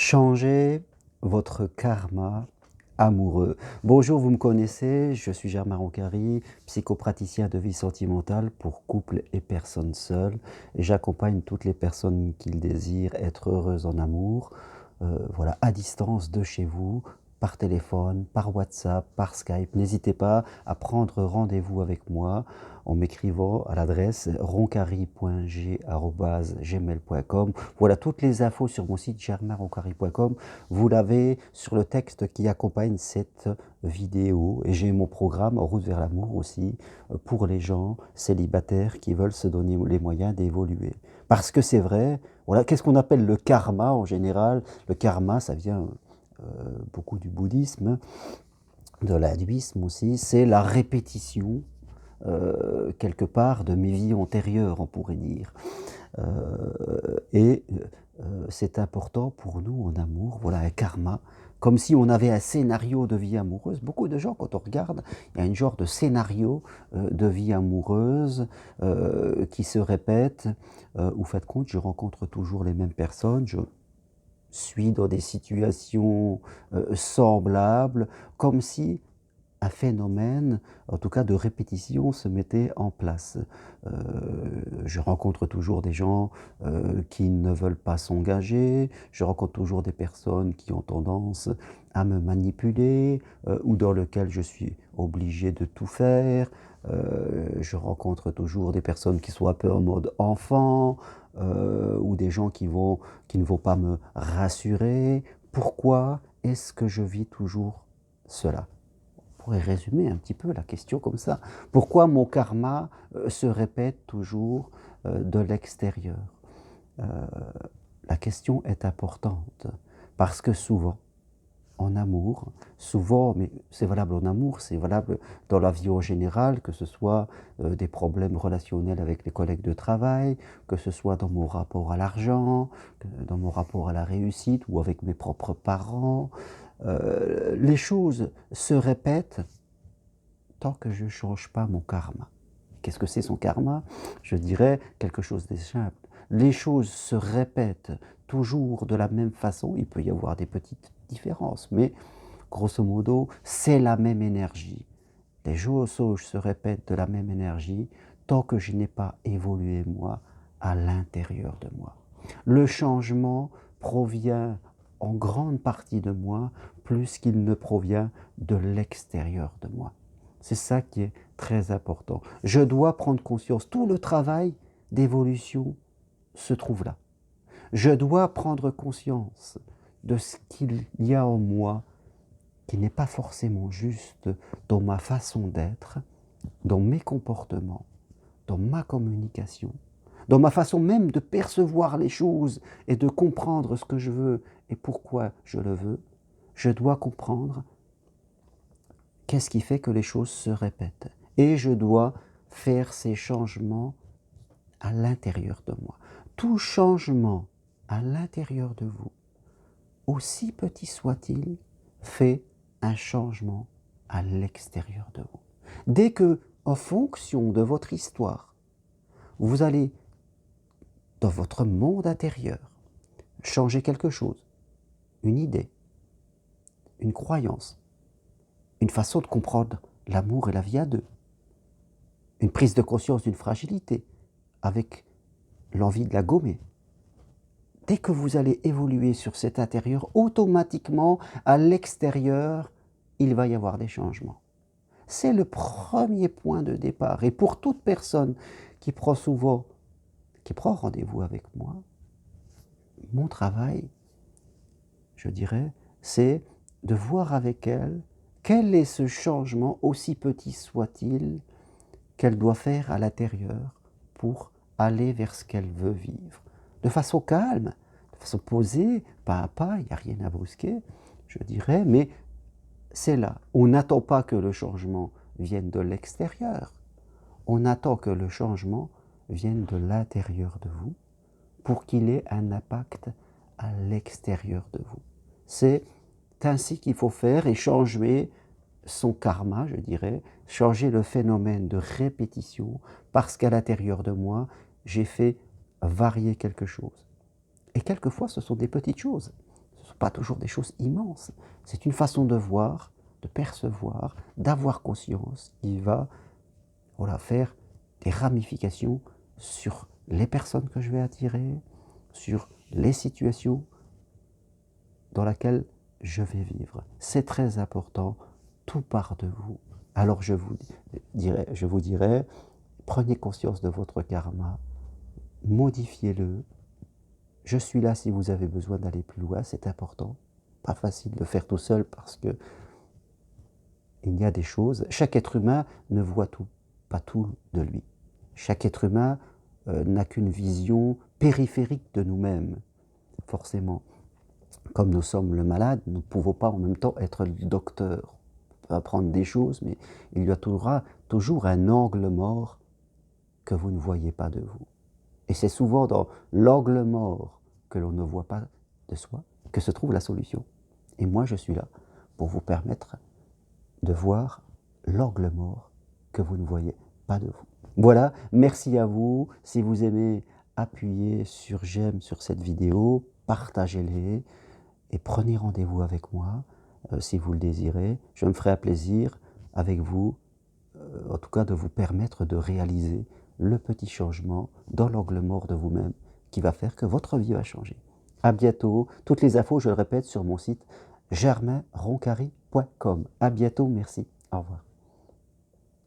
Changez votre karma amoureux. Bonjour, vous me connaissez, je suis Germain Roncary, psychopraticien de vie sentimentale pour couples et personnes seules. Et j'accompagne toutes les personnes qui le désirent être heureuses en amour, voilà, à distance de chez vous, par téléphone, par WhatsApp, par Skype. N'hésitez pas à prendre rendez-vous avec moi en m'écrivant à l'adresse roncary.g@gmail.com. Voilà toutes les infos sur mon site germainroncary.com. Vous l'avez sur le texte qui accompagne cette vidéo. Et j'ai mon programme En route vers l'amour aussi pour les gens célibataires qui veulent se donner les moyens d'évoluer. Parce que c'est vrai, voilà, qu'est-ce qu'on appelle le karma en général? Le karma, ça vient beaucoup du bouddhisme, de l'hindouisme aussi, c'est la répétition quelque part de mes vies antérieures, on pourrait dire. Et c'est important pour nous en amour, voilà un karma, comme si on avait un scénario de vie amoureuse. Beaucoup de gens, quand on regarde, il y a une genre de scénario de vie amoureuse qui se répète. Vous faites compte, je rencontre toujours les mêmes personnes, je suis dans des situations semblables, comme si un phénomène, en tout cas de répétition, se mettait en place. Je rencontre toujours des gens qui ne veulent pas s'engager, je rencontre toujours des personnes qui ont tendance à me manipuler, ou dans lesquelles je suis obligé de tout faire. Je rencontre toujours des personnes qui sont un peu en mode enfant, ou des gens qui ne vont pas me rassurer. Pourquoi est-ce que je vis toujours cela? Pourrait résumer un petit peu la question comme ça. Pourquoi mon karma se répète toujours de l'extérieur? Heu, la question est importante parce que souvent, en amour, souvent, mais c'est valable en amour, c'est valable dans la vie en général, que ce soit des problèmes relationnels avec les collègues de travail, que ce soit dans mon rapport à l'argent, dans mon rapport à la réussite ou avec mes propres parents. Les choses se répètent tant que je ne change pas mon karma. Qu'est-ce que c'est son karma? Je dirais quelque chose de simple. Les choses se répètent toujours de la même façon. Il peut y avoir des petites différences, mais grosso modo, c'est la même énergie. Les choses se répètent de la même énergie tant que je n'ai pas évolué moi à l'intérieur de moi. Le changement provient en grande partie de moi plus qu'il ne provient de l'extérieur de moi. C'est ça qui est très important. Je dois prendre conscience. Tout le travail d'évolution se trouve là. Je dois prendre conscience de ce qu'il y a en moi qui n'est pas forcément juste dans ma façon d'être, dans mes comportements, dans ma communication, dans ma façon même de percevoir les choses et de comprendre ce que je veux et pourquoi je le veux. Je dois comprendre qu'est-ce qui fait que les choses se répètent. Et je dois faire ces changements à l'intérieur de moi. Tout changement à l'intérieur de vous, aussi petit soit-il, fait un changement à l'extérieur de vous. Dès que, en fonction de votre histoire, vous allez, dans votre monde intérieur, changer quelque chose, une idée, une croyance, une façon de comprendre l'amour et la vie à deux, une prise de conscience d'une fragilité, avec l'envie de la gommer. Dès que vous allez évoluer sur cet intérieur, automatiquement, à l'extérieur, il va y avoir des changements. C'est le premier point de départ. Et pour toute personne qui prend rendez-vous avec moi, mon travail, je dirais, c'est de voir avec elle quel est ce changement, aussi petit soit-il, qu'elle doit faire à l'intérieur pour aller vers ce qu'elle veut vivre. De façon calme, de façon posée, pas à pas, il n'y a rien à brusquer, je dirais, mais c'est là. On n'attend pas que le changement vienne de l'extérieur. On attend que le changement vienne de l'intérieur de vous pour qu'il ait un impact à l'extérieur de vous. C'est ainsi qu'il faut faire et changer son karma, je dirais, changer le phénomène de répétition parce qu'à l'intérieur de moi, j'ai fait varier quelque chose. Et quelquefois, ce sont des petites choses. Ce ne sont pas toujours des choses immenses. C'est une façon de voir, de percevoir, d'avoir conscience qui va voilà, faire des ramifications sur les personnes que je vais attirer, sur les situations dans lesquelles je vais vivre. C'est très important, tout part de vous. Alors je vous dirais, prenez conscience de votre karma, modifiez-le. Je suis là si vous avez besoin d'aller plus loin, c'est important. Pas facile de faire tout seul parce que il y a des choses. Chaque être humain ne voit tout, pas tout de lui. Chaque être humain n'a qu'une vision périphérique de nous-mêmes, forcément. Comme nous sommes le malade, nous ne pouvons pas en même temps être le docteur. On peut apprendre des choses, mais il y aura toujours un angle mort que vous ne voyez pas de vous. Et c'est souvent dans l'angle mort que l'on ne voit pas de soi que se trouve la solution. Et moi, je suis là pour vous permettre de voir l'angle mort que vous ne voyez pas de vous. Voilà, merci à vous. Si vous aimez, appuyez sur j'aime sur cette vidéo, partagez-les et prenez rendez-vous avec moi si vous le désirez. Je me ferai un plaisir avec vous, en tout cas de vous permettre de réaliser le petit changement dans l'angle mort de vous-même qui va faire que votre vie va changer. À bientôt. Toutes les infos, je le répète, sur mon site germainroncari.com. À bientôt, merci. Au revoir.